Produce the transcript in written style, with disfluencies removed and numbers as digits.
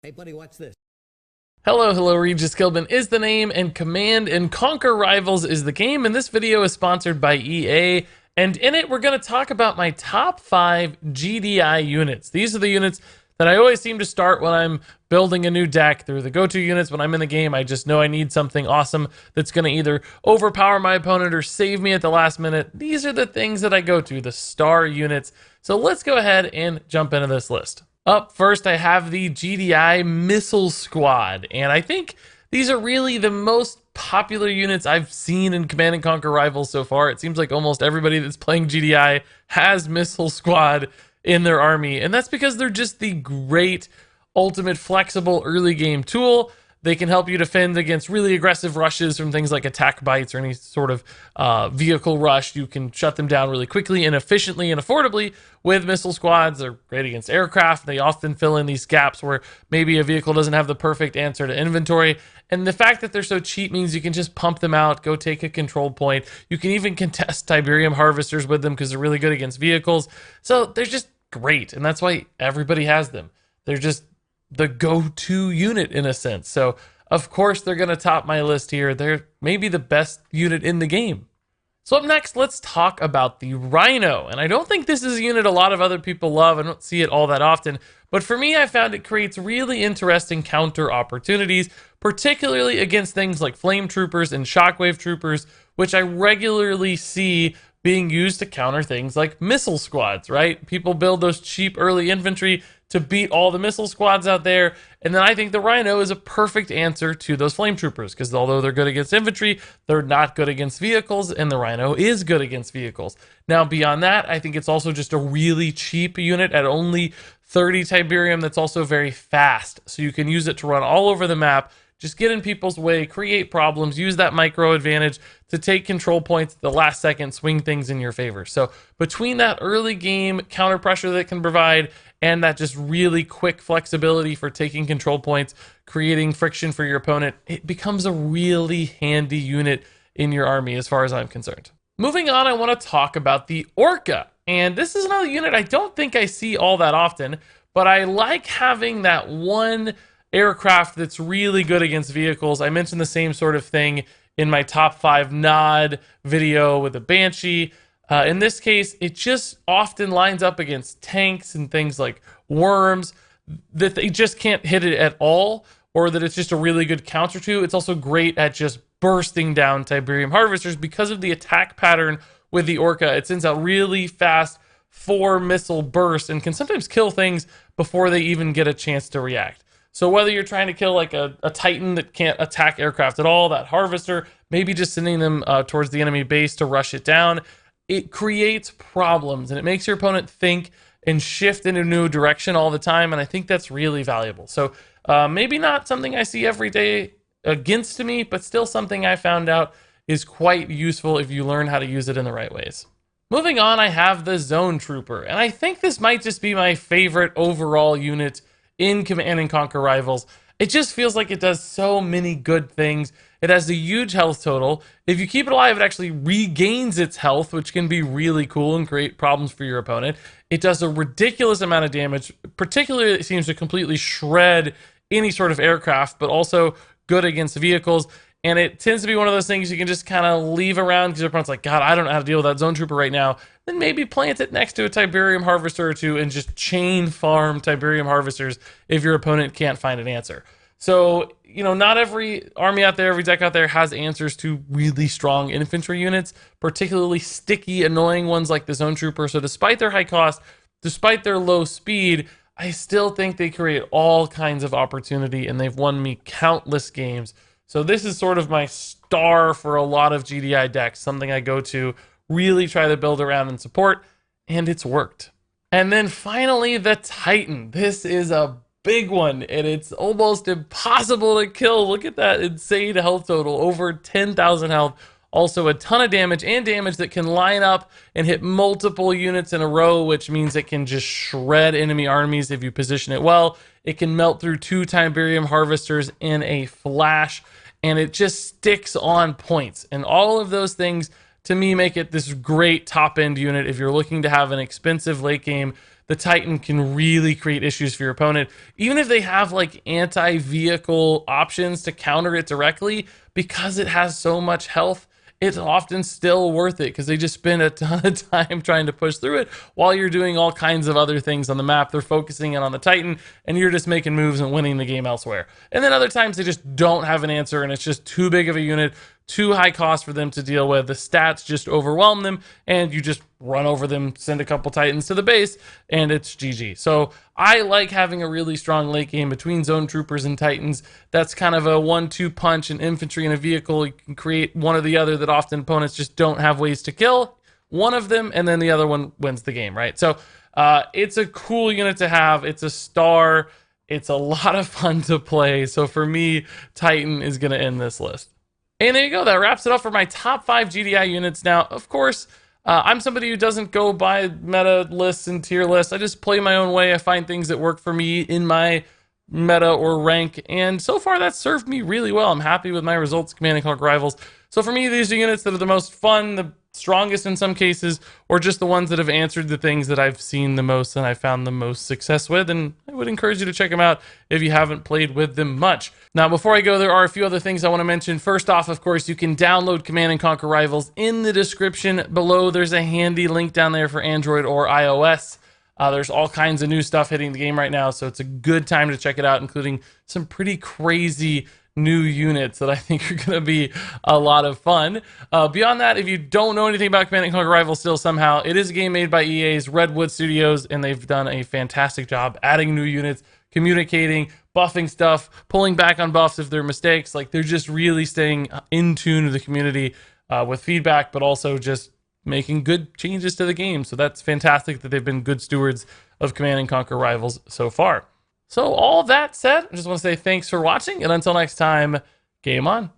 Hey, buddy, watch this. Hello, Regis Kilbin is the name, and Command and Conquer Rivals is the game, and this video is sponsored by EA, and in it we're going to talk about my top 5 GDI units. These are the units that I always seem to start when I'm building a new deck. They're the go-to units when I'm in the game. I just know I need something awesome that's going to either overpower my opponent or save me at the last minute. These are the things that I go to, the star units. So let's go ahead and jump into this list. Up first, I have the GDI Missile Squad, and I think these are really the most popular units I've seen in Command & Conquer Rivals so far. It seems like almost everybody that's playing GDI has Missile Squad in their army, and that's because they're just the great, ultimate, flexible early game tool. They can help you defend against really aggressive rushes from things like attack bites or any sort of vehicle rush. You can shut them down really quickly and efficiently and affordably with missile squads. They're great against aircraft. They often fill in these gaps where maybe a vehicle doesn't have the perfect answer to inventory. And the fact that they're so cheap means you can just pump them out, go take a control point. You can even contest Tiberium harvesters with them because they're really good against vehicles. So they're just great, and that's why everybody has them. They're just the go-to unit in a sense. So of course they're going to top my list here. They're maybe the best unit in the game. So up next, let's talk about the Rhino. And I don't think this is a unit a lot of other people love. I don't see it all that often. But for me, I found it creates really interesting counter opportunities, particularly against things like flame troopers and shockwave troopers, which I regularly see being used to counter things like missile squads, right? People build those cheap early infantry to beat all the missile squads out there. And then I think the Rhino is a perfect answer to those flame troopers, because although they're good against infantry, they're not good against vehicles, and the Rhino is good against vehicles. Now, beyond that, I think it's also just a really cheap unit at only 30 Tiberium that's also very fast. So you can use it to run all over the map, just get in people's way, create problems, use that micro advantage to take control points at the last second, swing things in your favor. So between that early game counter pressure that it can provide and that just really quick flexibility for taking control points, creating friction for your opponent, it becomes a really handy unit in your army as far as I'm concerned. Moving on, I want to talk about the Orca. And this is another unit I don't think I see all that often, but I like having that one aircraft that's really good against vehicles. I mentioned the same sort of thing in my top 5 nod video with the Banshee. In this case, it just often lines up against tanks and things like worms that they just can't hit it at all, or that it's just a really good counter to. It's also great at just bursting down Tiberium harvesters because of the attack pattern with the Orca. It sends out really fast 4 missile bursts and can sometimes kill things before they even get a chance to react. So whether you're trying to kill like a Titan that can't attack aircraft at all, that harvester, maybe just sending them towards the enemy base to rush it down, it creates problems and it makes your opponent think and shift in a new direction all the time. And I think that's really valuable. So maybe not something I see every day against me, but still something I found out is quite useful if you learn how to use it in the right ways. Moving on, I have the Zone Trooper. And I think this might just be my favorite overall unit in Command & Conquer Rivals. It just feels like it does so many good things. It has a huge health total. If you keep it alive, it actually regains its health, which can be really cool and create problems for your opponent. It does a ridiculous amount of damage. Particularly, it seems to completely shred any sort of aircraft, but also good against vehicles. And it tends to be one of those things you can just kind of leave around because your opponent's like, God, I don't know how to deal with that Zone Trooper right now. Then maybe plant it next to a Tiberium harvester or two and just chain farm Tiberium harvesters if your opponent can't find an answer. So, you know, not every army out there, every deck out there has answers to really strong infantry units, particularly sticky, annoying ones like the Zone Trooper. So despite their high cost, despite their low speed, I still think they create all kinds of opportunity, and they've won me countless games. So this is sort of my star for a lot of GDI decks, something I go to, really try to build around and support, and it's worked. And then finally, the Titan. This is a big one, and it's almost impossible to kill. Look at that insane health total, over 10,000 health. Also a ton of damage, and damage that can line up and hit multiple units in a row, which means it can just shred enemy armies if you position it well. It can melt through 2 Tiberium harvesters in a flash, and it just sticks on points. And all of those things, to me, make it this great top-end unit if you're looking to have an expensive late game the Titan can really create issues for your opponent. Even if they have like anti-vehicle options to counter it directly, because it has so much health, it's often still worth it because they just spend a ton of time trying to push through it while you're doing all kinds of other things on the map. They're focusing in on the Titan and you're just making moves and winning the game elsewhere. And then other times they just don't have an answer and it's just too big of a unit, too high cost for them to deal with. The stats just overwhelm them and you just run over them, send a couple Titans to the base, and it's GG. So I like having a really strong late game between zone troopers and Titans. That's kind of a 1-2 punch, an infantry and a vehicle. You can create one or the other that often opponents just don't have ways to kill one of them, and then the other one wins the game, right? So it's a cool unit to have. It's a star. It's a lot of fun to play. So for me, Titan is going to end this list. And there you go. That wraps it up for my top 5 GDI units. Now, of course, I'm somebody who doesn't go by meta lists and tier lists. I just play my own way. I find things that work for me in my meta or rank. And so far, that's served me really well. I'm happy with my results, Command & Conquer Rivals. So for me, these are units that are the most fun, the strongest in some cases, or just the ones that have answered the things that I've seen the most and I found the most success with. And I would encourage you to check them out if you haven't played with them much. Now, before I go, there are a few other things I want to mention. First off, of course, you can download Command & Conquer Rivals in the description below. There's a handy link down there for Android or iOS. There's all kinds of new stuff hitting the game right now, so it's a good time to check it out, including some pretty crazy new units that I think are going to be a lot of fun. Beyond that, if you don't know anything about Command & Conquer Rivals still somehow, it is a game made by EA's Redwood Studios, and they've done a fantastic job adding new units, communicating, buffing stuff, pulling back on buffs if there are mistakes. Like, they're just really staying in tune with the community with feedback, but also just making good changes to the game. So that's fantastic that they've been good stewards of Command & Conquer Rivals so far. So all that said, I just want to say thanks for watching, and until next time, game on.